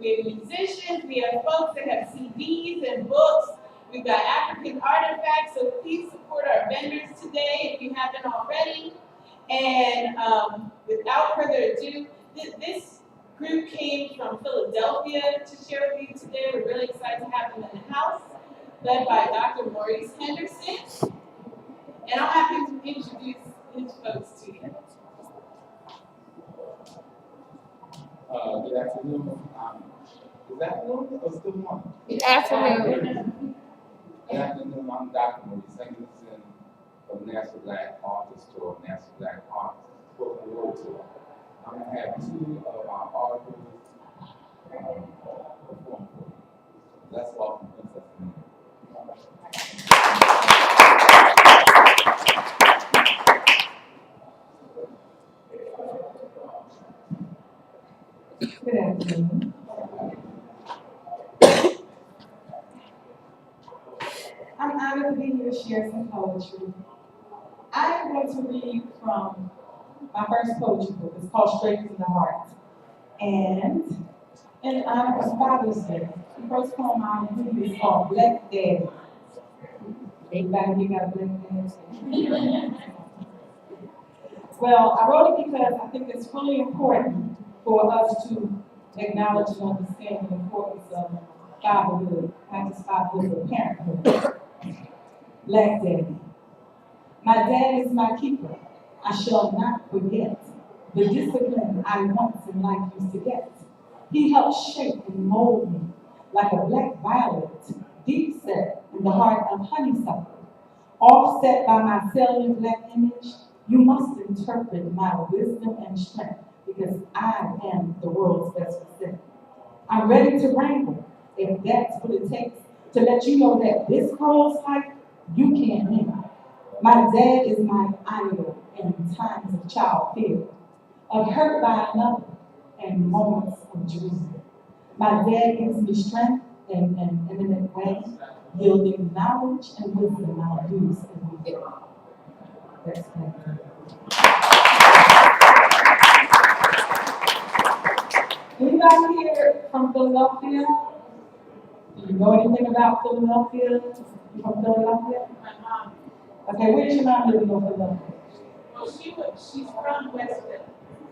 We have musicians, we have folks that have CDs and books. We've got African artifacts, so please support our vendors today if you haven't already. And without further ado, this group came from Philadelphia to share with you today. We're really excited to have them in the house, led by Dr. Maurice Henderson. And I'll have him to introduce his folks to you. Good afternoon. Is that morning or still morning? Good afternoon. Good afternoon. I'm Dr. Maurice Henderson from National Black Authors Tour, National Black Artists Spoken Word Tour. I'm going to have two of our authors perform for you. Let's welcome Princess Nina. Good afternoon. I'm honored to be here to share some poetry. I am going to read from my first poetry book. It's called Straight from the Heart. And in honor of Father's Day, the first poem I'm going to read is called Black Daddy. Everybody here got a black daddy? Well, I wrote it because I think it's really important for us to acknowledge and understand the importance of fatherhood, not just fatherhood, but parenthood. Black Daddy. My dad is my keeper. I shall not forget the discipline I once in life used to get. He helped shape and mold me like a black violet, deep set in the heart of honeysuckle. Offset by my cellular black image, you must interpret my wisdom and strength because I am the world's best representative. I'm ready to wrangle if that's what it takes to let you know that this girl's life you can't win. My dad is my idol in times of child fear, of hurt by another, and moments of dreaming. My dad gives me strength in an imminent way, yielding knowledge and wisdom I'll use every day. That's my Anybody here from Philadelphia? Do you know anything about Philadelphia? You from Philadelphia? My mom, Okay, where does your mom live in North Philadelphia? well, she's from Westville.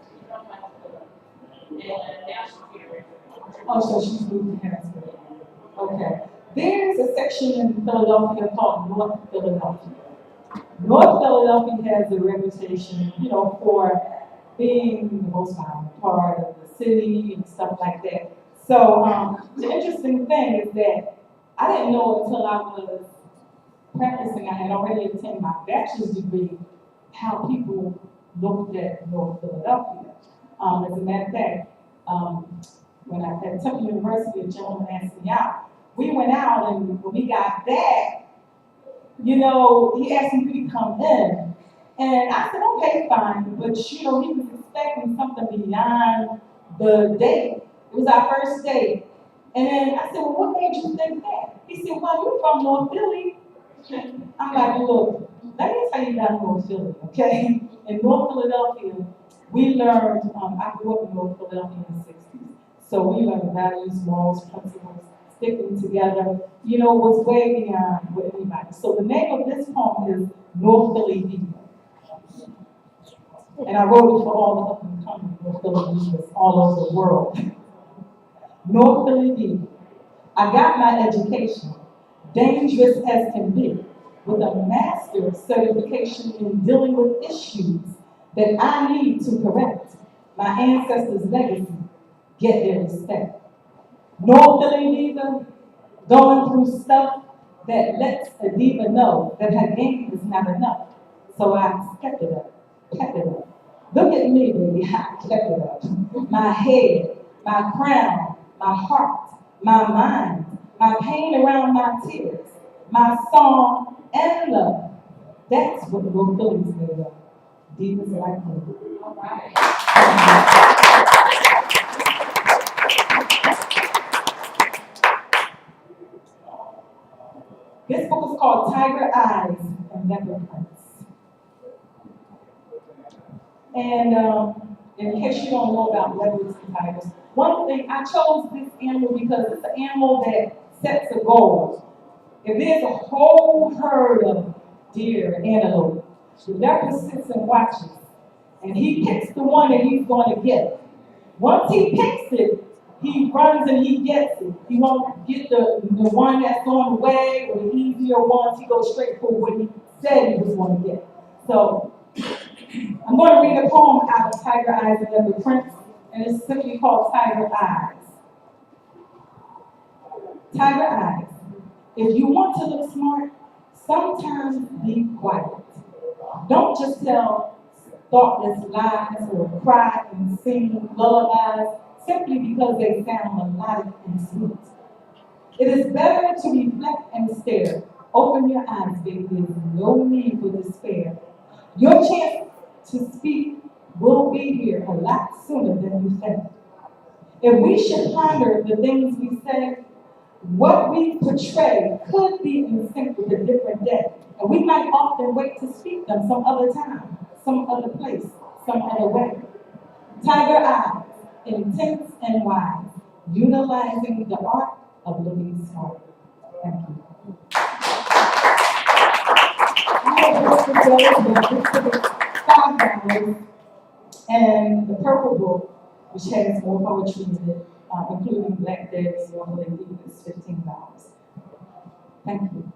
She's from Westville. And now she's here. Oh, so she's moved to Harrisburg. Okay. There's a section in Philadelphia called North Philadelphia. North Philadelphia has a reputation, for being the most violent part of the city and stuff like that. So the interesting thing is that I didn't know until I was practicing, I had already obtained my bachelor's degree, how people looked at North Philadelphia. As a matter of fact, when I at Temple University, a gentleman asked me out. We went out, and when we got back, he asked me could he come in. And I said, okay, fine. But, he was expecting something beyond the date. It was our first date. And then I said, well, what made you think that? He said, well, you're from North Philly. I'm like, look, let me tell you about North Philly, okay? In North Philadelphia, we learned, I grew up in North Philadelphia in the 60s. So we learned values, morals, principles, sticking together, was way beyond what anybody. So the name of this poem is North Philly Diva. And I wrote it for all the up and coming North Philly divas all over the world. North Philly Diva. I got my education, dangerous as can be, with a master's certification in dealing with issues that I need to correct. My ancestors' legacy, get their respect. North Philly Diva, going through stuff that lets a diva know that her game is not enough. So I step it up, pep it up. Look at me, baby, I step it up. My head, my crown, my heart, my mind, my pain around my tears, my song and love. That's what North Philly's made of. Divas like me. All right. This book is called Tiger Eyes and Leopard Prints. And in case you don't know about leopards and tigers, one thing, I chose this animal because it's an animal that sets a goal. If there's a whole herd of deer and antelope, the leopard sits and watches, and he picks the one that he's going to get. Once he picks it, he runs and he gets it. He won't get the one that's on the way or the easier ones. He goes straight for what he said he was going to get. So I'm going to read a poem out of Tiger Eyes and Leopard Prince, and it's simply called Tiger Eyes. Tiger Eyes. If you want to look smart, sometimes be quiet. Don't just tell thoughtless lies or cry and sing lullabies simply because they sound melodic and sweet. It is better to reflect and stare. Open your eyes, baby. There's no need for despair. Your chance to speak will be here a lot sooner than you think. If we should ponder the things we say, what we portray could be in sync with a different day. And we might often wait to speak them some other time, some other place, some other way. Tiger eyes, intense and wise, utilizing the art of looking smart. Thank you. I have a book today, but this book is $5, and the purple book, which has more poetry in it, including Black Death's, I believe is $15. Thank you.